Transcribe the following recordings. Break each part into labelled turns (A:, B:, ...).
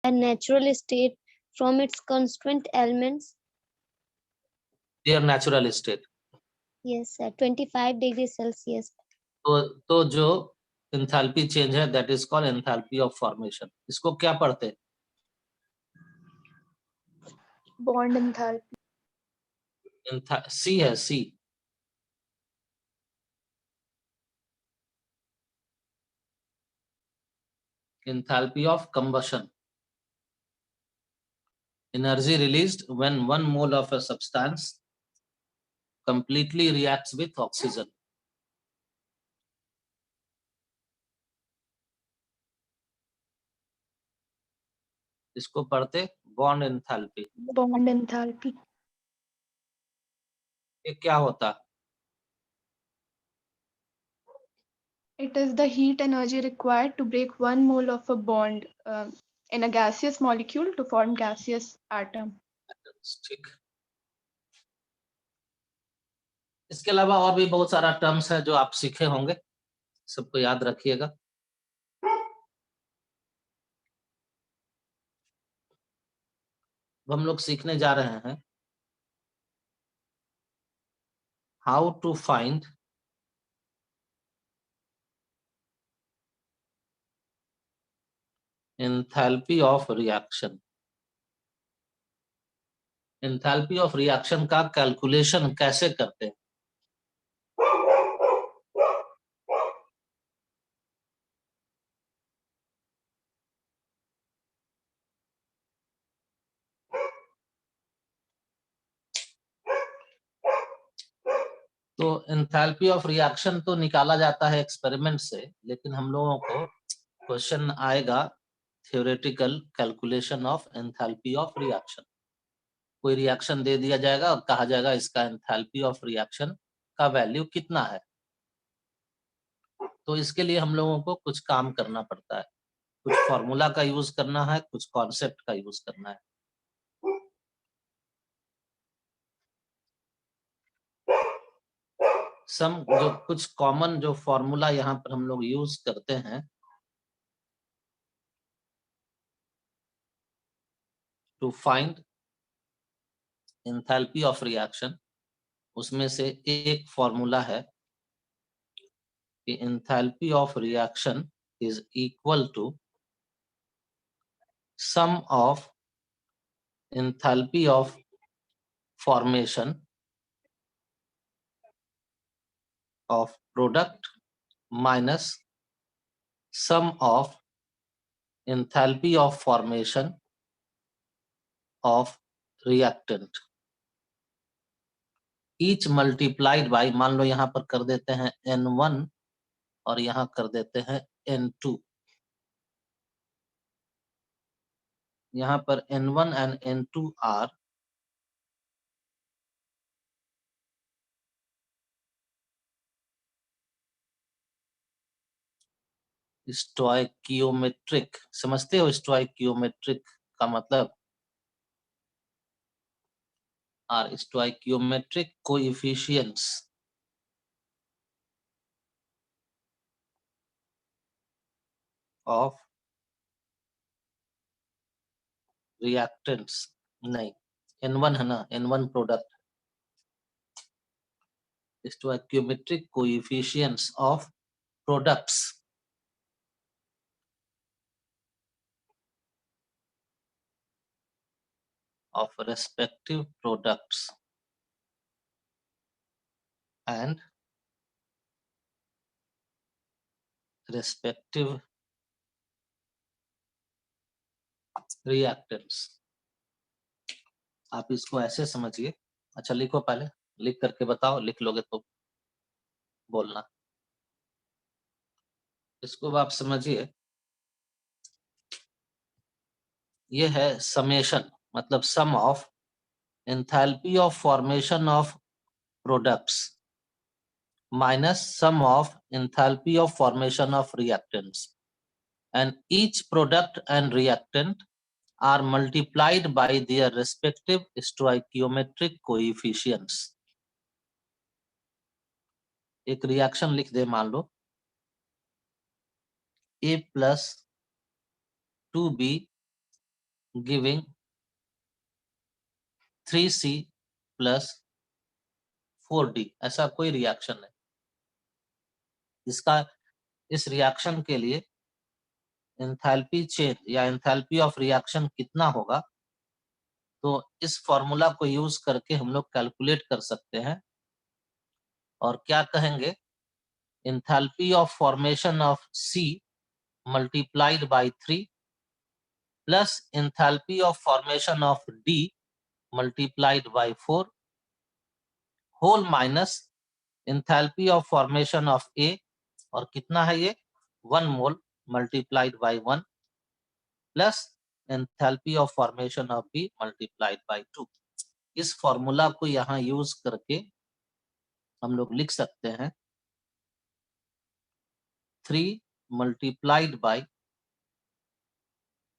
A: a natural state from its constituent elements?
B: Their natural state.
A: Yes, at 25 degrees Celsius.
B: तो जो enthalpy change है that is called enthalpy of formation. इसको क्या पढ़ते हैं?
C: Bond enthalpy.
B: See है, see. Enthalpy of combustion. Energy released when 1 mole of a substance completely reacts with oxygen. इसको पढ़ते बॉन्ड एंथैल्पी.
C: Bond enthalpy.
B: ये क्या होता?
C: It is the heat energy required to break 1 mole of a bond in a gaseous molecule to form gaseous atom.
B: ठीक. इसके अलावा और भी बहुत सारा टर्म्स है जो आप सीखे होंगे, सबको याद रखिएगा. हम लोग सीखने जा रहे हैं how to find enthalpy of reaction. Enthalpy of reaction का कैलकुलेशन कैसे करते हैं? तो एंथैल्पी ऑफ रिएक्शन तो निकाला जाता है एक्सपेरिमेंट से, लेकिन हम लोगों को क्वेश्चन आएगा theoretical calculation of enthalpy of reaction. कोई रिएक्शन दे दिया जाएगा और कहा जाएगा इसका एंथैल्पी ऑफ रिएक्शन का वैल्यू कितना है. तो इसके लिए हम लोगों को कुछ काम करना पड़ता है, कुछ फॉर्मूला का यूज करना है, कुछ कॉन्सेप्ट का यूज करना है. जो कुछ कॉमन जो फॉर्मूला यहाँ पर हम लोग यूज करते हैं to find enthalpy of reaction, उसमें से एक फॉर्मूला है कि enthalpy of reaction is equal to sum of enthalpy of formation of product minus sum of enthalpy of formation of reactant, each multiplied by, मान लो यहाँ पर कर देते हैं N1 और यहाँ कर देते हैं N2. यहाँ पर N1 and N2 are stoichiometric. समझते हो स्टोइकियोमेट्रिक का मतलब? Are stoichiometric coefficients of reactants. नहीं, N1 है ना, N1 product. Stoichiometric coefficients of products of respective products and respective reactants. आप इसको ऐसे समझिए. अच्छा लिखो, पहले लिख करके बताओ. लिख लोगे तो बोलना. इसको आप समझिए, ये है समेशन, मतलब sum of enthalpy of formation of products minus sum of enthalpy of formation of reactants, and each product and reactant are multiplied by their respective stoichiometric coefficients. एक रिएक्शन लिख दे, मान लो A plus 2B giving 3C plus 4D, ऐसा कोई reaction है। इस reaction के लिए enthalpy change या एंथैल्पी ऑफ रिएक्शन कितना होगा, तो इस फॉर्मूला को यूज करके हम लोग कैलकुलेट कर सकते हैं। और क्या कहेंगे, enthalpy of formation of C multiplied by 3 plus enthalpy of formation of D multiplied by 4 whole minus enthalpy of formation of A, और कितना है ये 1 mole multiplied by 1 plus enthalpy of formation of B multiplied by 2। इस formula को यहाँ use करके हम लोग लिख सकते हैं 3 multiplied by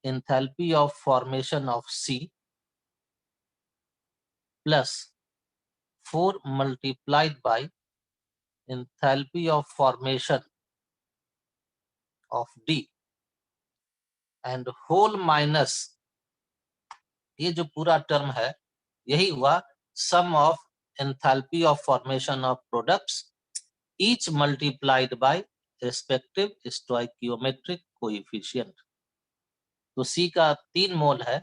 B: enthalpy of formation of C plus 4 multiplied by enthalpy of formation of D and whole minus, ये जो पूरा टर्म है यही हुआ sum of enthalpy of formation of products each multiplied by respective stoichiometric coefficient. तो C का 3 मोल है,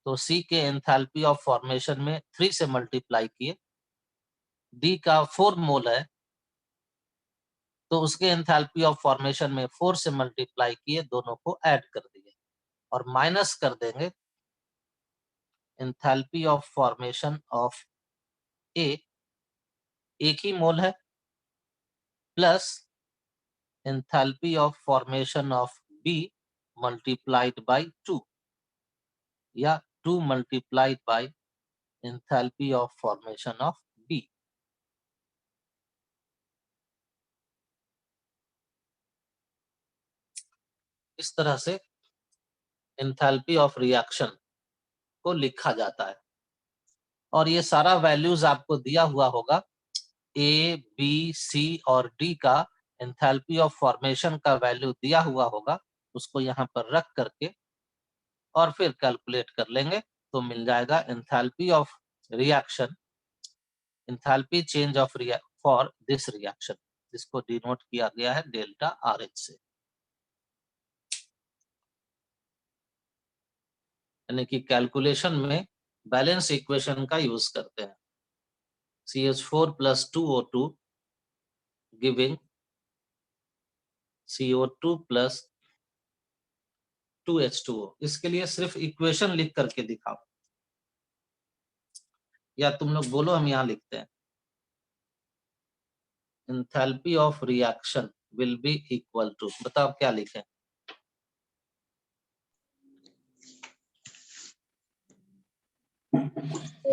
B: तो C के एंथैल्पी ऑफ फॉर्मेशन में 3 से मल्टीप्लाई किए। D का 4 मोल है, तो उसके एंथैल्पी ऑफ फॉर्मेशन में 4 से मल्टीप्लाई किए, दोनों को ऐड कर दिए और माइनस कर देंगे enthalpy of formation of A, एक ही मोल है, plus enthalpy of formation of B multiplied by 2 या 2 multiplied by enthalpy of formation of B। इस तरह से एंथैल्पी ऑफ रिएक्शन को लिखा जाता है। और ये सारा वैल्यूज आपको दिया हुआ होगा, A, B, C और D का एंथैल्पी ऑफ फॉर्मेशन का वैल्यू दिया हुआ होगा, उसको यहाँ पर रख करके और फिर कैलकुलेट कर लेंगे तो मिल जाएगा enthalpy of reaction, enthalpy change of for this reaction, जिसको डिनोट किया गया है डेल्टा RH से। यानी कि कैलकुलेशन में बैलेंस इक्वेशन का यूज करते हैं। CH4 plus 2O2 giving CO2 plus 2H2O। इसके लिए सिर्फ इक्वेशन लिख करके दिखाओ, या तुम लोग बोलो, हम यहाँ लिखते हैं enthalpy of reaction will be equal to, बताओ क्या लिखें।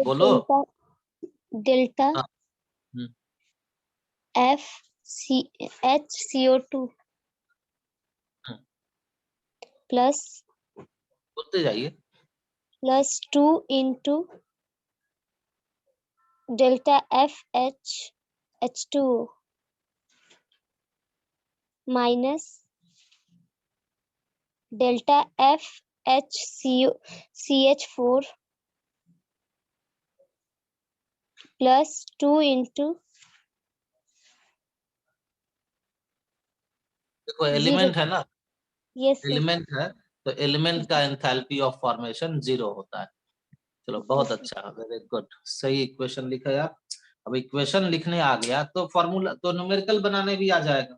B: बोलो।
A: डेल्टा
B: हाँ,
A: HCO2 प्लस
B: बोलते जाइए।
A: Plus 2 into delta H2O minus delta CH4 plus 2 into
B: देखो एलिमेंट है ना,
A: यस
B: एलिमेंट है तो एलिमेंट का एंथैल्पी ऑफ फॉर्मेशन 0 होता है। चलो बहुत अच्छा, वेरी गुड, सही इक्वेशन लिखा यार। अब इक्वेशन लिखने आ गया तो फॉर्मूला तो न्यूमेरिकल बनाने भी आ जाएगा।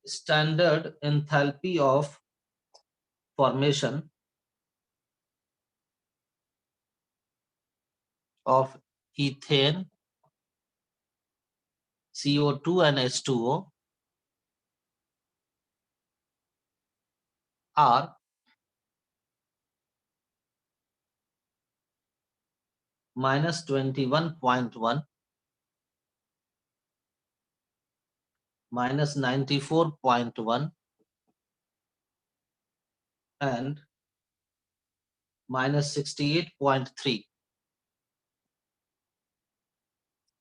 B: Standard enthalpy of formation of ethane, CO2 and H2O are -21.1 minus 94.1 and minus 68.3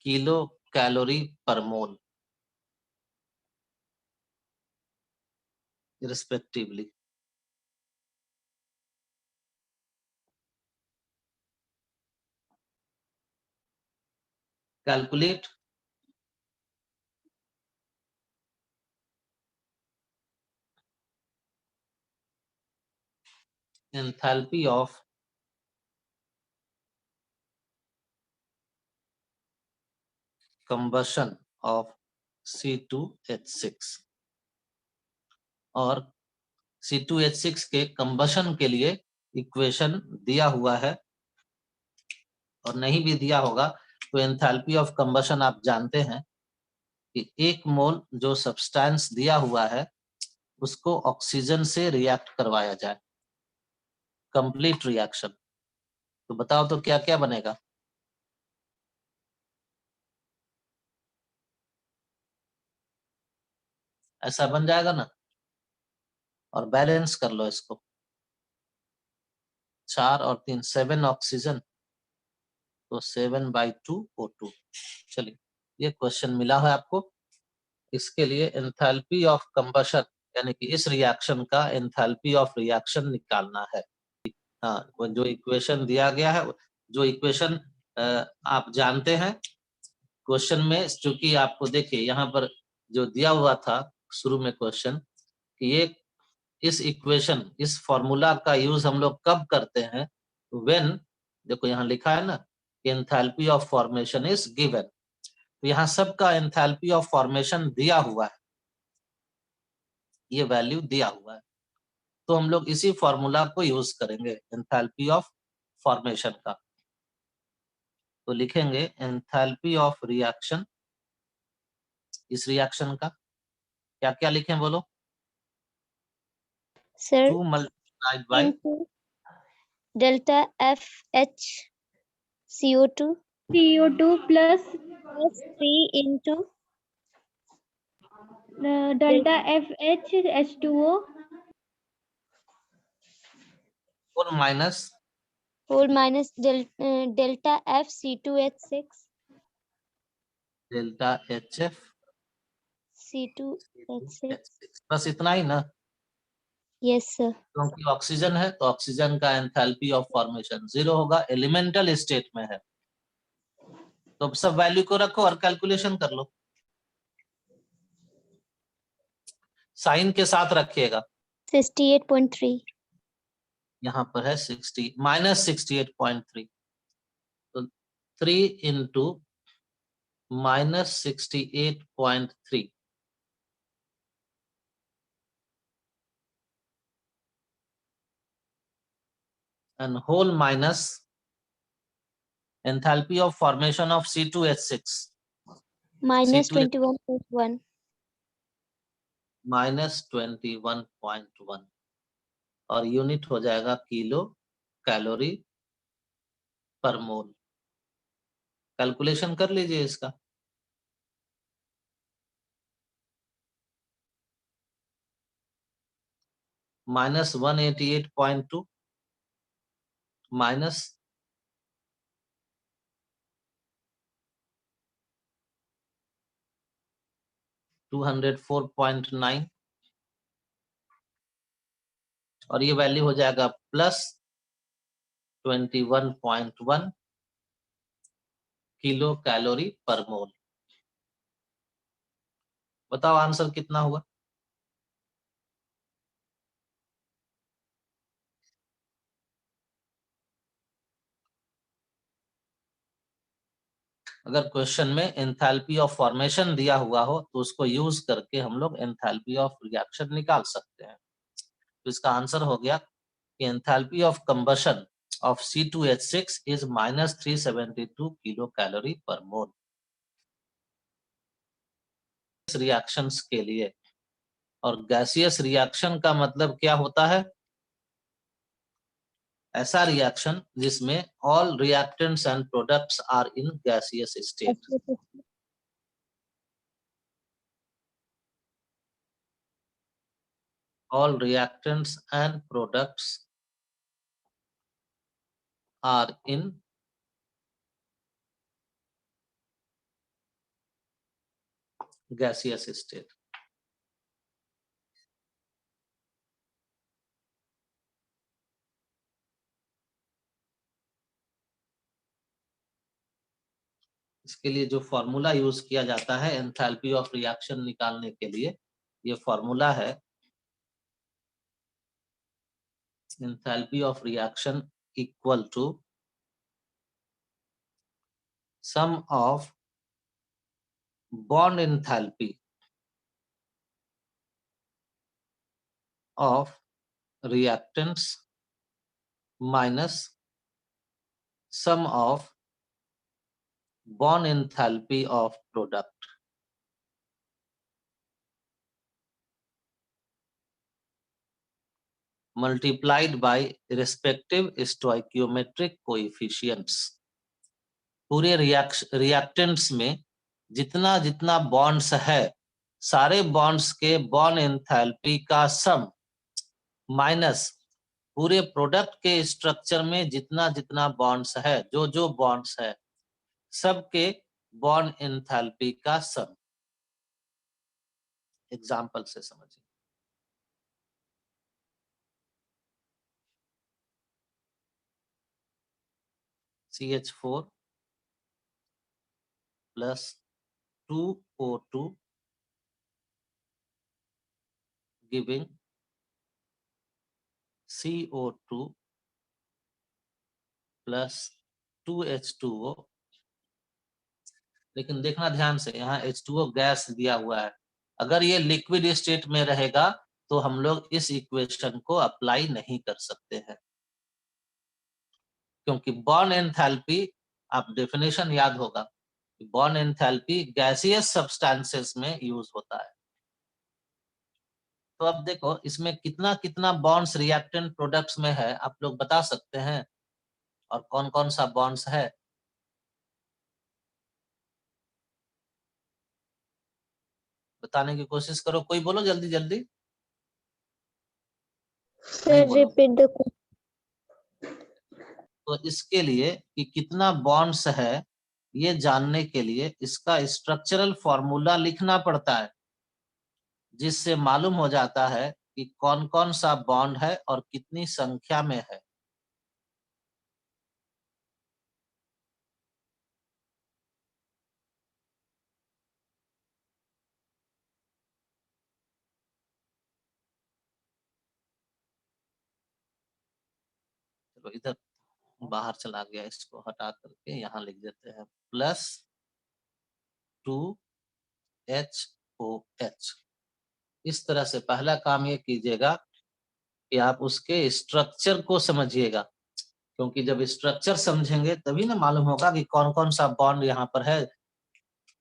B: kilo calorie per mole respectively. Calculate enthalpy of combustion of C2H6 और C2H6 के कंबशन के लिए इक्वेशन दिया हुआ है, और नहीं भी दिया होगा तो एंथैल्पी ऑफ कंबशन आप जानते हैं कि 1 मोल जो सब्सटेंस दिया हुआ है उसको ऑक्सीजन से रिएक्ट करवाया जाए, कंप्लीट रिएक्शन। तो बताओ तो क्या क्या बनेगा? ऐसा बन जाएगा ना, और बैलेंस कर लो इसको, 4 और 3 7 ऑक्सीजन, तो 7/2 O2। चलिए, ये क्वेश्चन मिला है आपको। इसके लिए एंथैल्पी ऑफ कंबशन यानी कि इस रिएक्शन का एंथैल्पी ऑफ रिएक्शन निकालना है। हाँ, वो जो इक्वेशन दिया गया है, जो इक्वेशन आप जानते हैं क्वेश्चन में, चूंकि आपको देखिए यहाँ पर जो दिया हुआ था शुरू में क्वेश्चन कि ये इस इक्वेशन, इस फॉर्मूला का यूज हम लोग कब करते हैं? व्हेन, देखो यहाँ लिखा है ना, enthalpy of formation is given. तो यहाँ सबका एंथैल्पी ऑफ फॉर्मेशन दिया हुआ है, ये वैल्यू दिया हुआ है, तो हम लोग इसी फॉर्मूला को यूज करेंगे एंथैल्पी ऑफ फॉर्मेशन का। तो लिखेंगे एंथैल्पी ऑफ रिएक्शन, इस रिएक्शन का क्या क्या लिखें बोलो?
A: Sir,
B: 2 multiplied by
A: into delta FH CO2
C: plus
A: plus 3 into
C: delta FH H2O
B: whole minus
A: delta F C2H6
B: delta HF
A: C2H6।
B: बस इतना ही ना,
A: Yes sir।
B: क्योंकि ऑक्सीजन है तो ऑक्सीजन का एंथैल्पी ऑफ फॉर्मेशन 0 होगा, एलिमेंटल स्टेट में है। तो सब वैल्यू को रखो और कैलकुलेशन कर लो, साइन के साथ रखिएगा।
A: 68.3
B: यहाँ पर है 60 minus 68.3, तो 3 into minus 68.3 and whole minus enthalpy of formation of C2H6
A: minus
B: C2H
A: 21.1
B: minus 21.1 और यूनिट हो जाएगा किलो कैलोरी पर मोल। कैलकुलेशन कर लीजिए इसका। minus 188.2 minus 204.9 और ये वैल्यू हो जाएगा प्लस 21.1 किलो कैलोरी पर मोल। बताओ आंसर कितना हुआ? अगर क्वेश्चन में एंथैल्पी ऑफ फॉर्मेशन दिया हुआ हो तो उसको यूज करके हम लोग एंथैल्पी ऑफ रिएक्शन निकाल सकते हैं। तो इसका आंसर हो गया कि enthalpy of combustion of C2H6 is minus 372 kilo calorie पर मोल। रिएक्शंस के लिए, और गैसियस रिएक्शन का मतलब क्या होता है? ऐसा रिएक्शन जिसमें all reactants and products are in gaseous state. all reactants and products are in gaseous state. इसके लिए जो फॉर्मूला यूज किया जाता है एंथैल्पी ऑफ रिएक्शन निकालने के लिए, ये फॉर्मूला है enthalpy of reaction equal to sum of bond enthalpy of reactants minus sum of bond enthalpy of product multiplied by respective stoichiometric coefficients. पूरे रिएक्टेंट्स में जितना जितना बॉन्ड्स है, सारे बॉन्ड्स के बॉन्ड एंथैल्पी का सम माइनस पूरे प्रोडक्ट के स्ट्रक्चर में जितना जितना बॉन्ड्स है, जो जो बॉन्ड्स है, सबके बॉन्ड एंथैल्पी का सम। एग्जाम्पल से समझिए। CH4 plus 2O2 giving CO2 plus 2H2O। लेकिन देखना ध्यान से, यहाँ H2O गैस दिया हुआ है। अगर ये लिक्विड स्टेट में रहेगा तो हम लोग इस इक्वेशन को अप्लाई नहीं कर सकते हैं, क्योंकि बॉन्ड एंथैल्पी, आप डेफिनेशन याद होगा, बॉन्ड एंथैल्पी गैसियस सब्सटेंसेस में यूज होता है। तो अब देखो इसमें कितना कितना बॉन्ड्स रिएक्टेंट प्रोडक्ट्स में है, आप लोग बता सकते हैं, और कौन कौन सा बॉन्ड्स है? बताने की कोशिश करो, कोई बोलो जल्दी जल्दी। नहीं
A: Sir,
B: बोलो।
A: repeat the
B: तो इसके लिए कि कितना बॉन्ड्स है, ये जानने के लिए इसका स्ट्रक्चरल फॉर्मूला लिखना पड़ता है, जिससे मालूम हो जाता है कि कौन कौन सा बॉन्ड है और कितनी संख्या में है। चलो इधर बाहर चला गया, इसको हटा करके यहाँ लिख देते हैं प्लस 2HOH। इस तरह से पहला काम ये कीजिएगा कि आप उसके स्ट्रक्चर को समझिएगा, क्योंकि जब स्ट्रक्चर समझेंगे तभी ना मालूम होगा कि कौन कौन सा बॉन्ड यहाँ पर है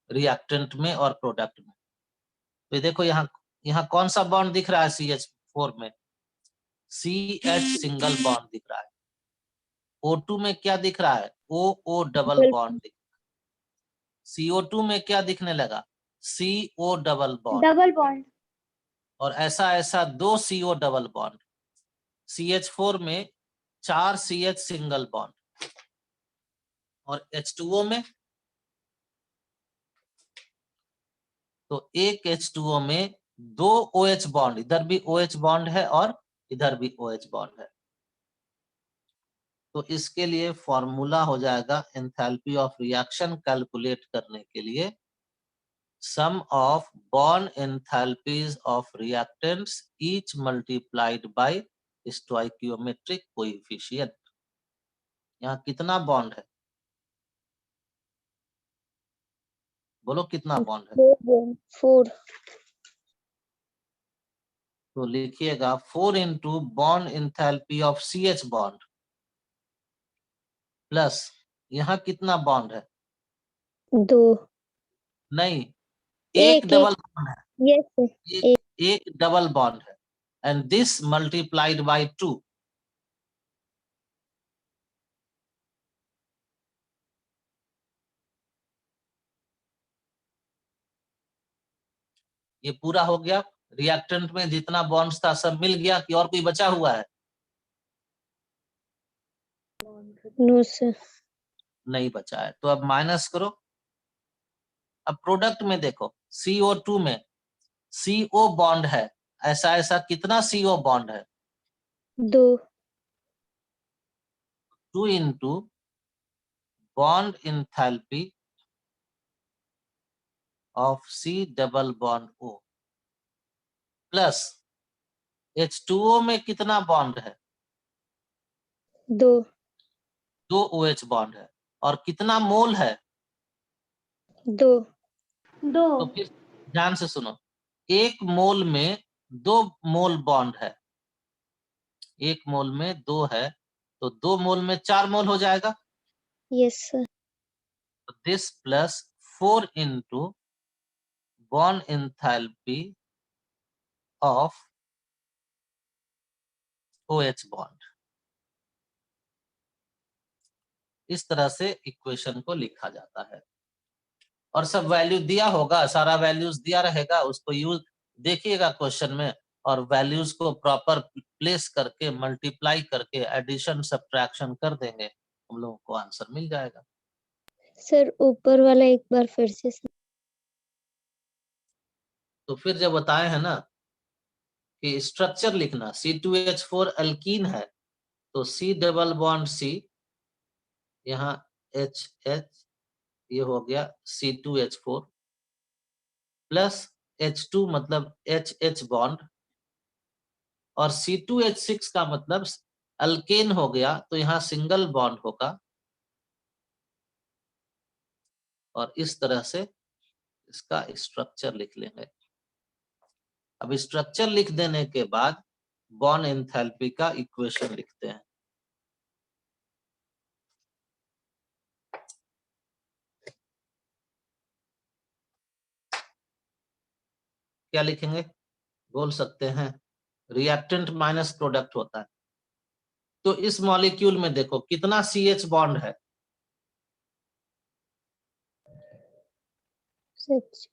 B: रिएक्टेंट में और प्रोडक्ट में। तो देखो यहाँ यहाँ कौन सा बॉन्ड दिख रहा है CH4 में? CH सिंगल बॉन्ड दिख रहा है। O2 में क्या दिख रहा है? OO डबल बॉन्ड दिख रहा है। CO2 में क्या दिखने लगा? CO double bond.
A: double bond.
B: और ऐसा ऐसा 2 CO डबल बॉन्ड। CH4 में 4 CH सिंगल बॉन्ड, और H2O में तो एक H2O में 2 OH बॉन्ड, इधर भी OH बॉन्ड है और इधर भी OH बॉन्ड है। तो इसके लिए फॉर्मूला हो जाएगा एंथैल्पी ऑफ रिएक्शन कैलकुलेट करने के लिए sum of bond enthalpies of reactants each multiplied by stoichiometric coefficient. यहाँ कितना बॉन्ड है? बोलो कितना बॉन्ड है?
A: 4 bond. 4.
B: तो लिखिएगा 4 into bond enthalpy of CH bond plus यहाँ कितना बॉन्ड है?
A: 2.
B: नहीं, एक डबल बॉन्ड है।
A: Yes, sir.
B: एक डबल बॉन्ड है, एंड दिस मल्टीप्लाइड बाय 2। ये पूरा हो गया। रिएक्टेंट में जितना बॉन्ड्स था सब मिल गया कि और कोई बचा हुआ है?
A: No sir.
B: नहीं बचा है। तो अब माइनस करो। अब प्रोडक्ट में देखो, CO2 में CO बॉन्ड है, ऐसा ऐसा कितना CO बॉन्ड है?
A: 2
B: 2 into bond enthalpy of C double bond O plus H2O में कितना बॉन्ड है?
A: 2
B: 2 OH बॉन्ड है। और कितना मोल है?
A: 2
B: तो फिर ध्यान से सुनो, 1 मोल में 2 मोल बॉन्ड है, 1 मोल में 2 है, तो 2 मोल में 4 मोल हो जाएगा।
A: Yes sir.
B: This plus 4 into bond enthalpy of OH bond. इस तरह से इक्वेशन को लिखा जाता है। और सब वैल्यू दिया होगा, सारा वैल्यूज दिया रहेगा, उसको यूज देखिएगा क्वेश्चन में, और वैल्यूज को प्रॉपर प्लेस करके मल्टीप्लाई करके एडिशन सब्ट्रैक्शन कर देंगे, हम लोगों को आंसर मिल जाएगा।
A: सर ऊपर वाला एक बार फिर से सर।
B: तो फिर जब बताए हैं ना कि स्ट्रक्चर लिखना, C2H4 अल्कीन है, तो C डबल बॉन्ड C, यहाँ HH, ये हो गया C2H4 प्लस H2 मतलब HH बॉन्ड, और C2H6 का मतलब अल्केन हो गया, तो यहाँ सिंगल बॉन्ड होगा। और इस तरह से इसका स्ट्रक्चर लिख लेंगे। अब स्ट्रक्चर लिख देने के बाद बॉन्ड एंथैल्पी का इक्वेशन लिखते हैं। क्या लिखेंगे? बोल सकते हैं, रिएक्टेंट माइनस प्रोडक्ट होता है। तो इस मॉलिक्यूल में देखो कितना CH बॉन्ड है?
A: 6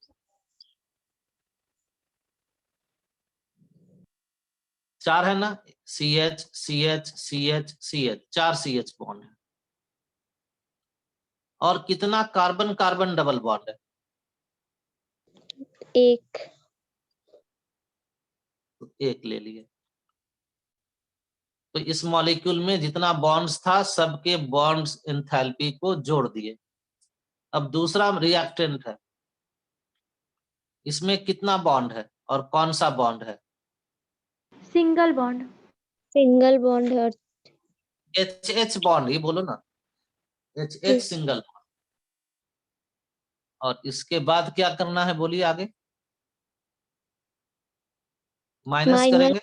B: 4 है ना, CH CH CH CH, 4 CH bond है। और कितना कार्बन कार्बन डबल बॉन्ड है?
A: 1
B: तो 1 ले लिए। तो इस मॉलिक्यूल में जितना बॉन्ड्स था सबके बॉन्ड्स एंथैल्पी को जोड़ दिए। अब दूसरा रिएक्टेंट है, इसमें कितना बॉन्ड है और कौन सा बॉन्ड है?
C: Single bond.
A: सिंगल बॉन्ड है।
B: HH बॉन्ड, ये बोलो ना, HH
A: Yes.
B: Single bond. और इसके बाद क्या करना है, बोलिए आगे। Minus
A: minus.
B: करेंगे।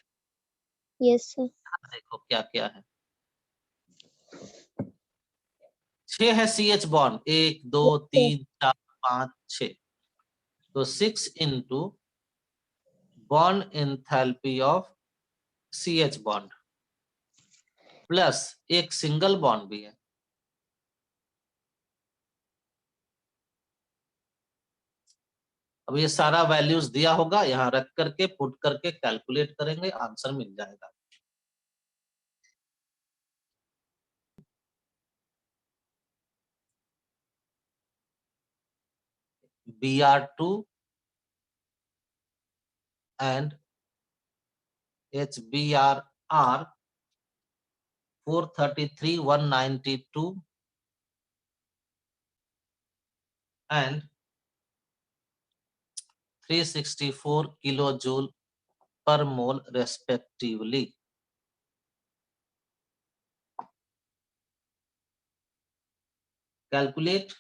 A: Yes sir.
B: देखो क्या क्या है, 6 है CH बॉन्ड, 1 2 3 4 5 6, तो 6 into bond enthalpy of CH bond plus एक सिंगल बॉन्ड भी है। अब ये सारा वैल्यूज दिया होगा, यहाँ रख करके पुट करके कैलकुलेट करेंगे, आंसर मिल जाएगा। Br2 and HBr are 433, 192 and 364 kilojoule per mole respectively. Calculate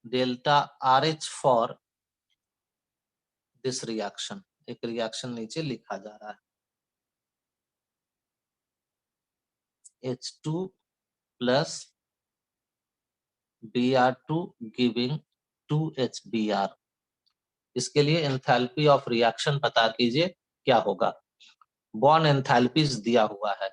B: delta RH for this reaction. एक रिएक्शन नीचे लिखा जा रहा है, H2 plus Br2 giving 2HBr। इसके लिए एंथैल्पी ऑफ रिएक्शन पता कीजिए क्या होगा। बॉन्ड एंथैल्पीज दिया हुआ है,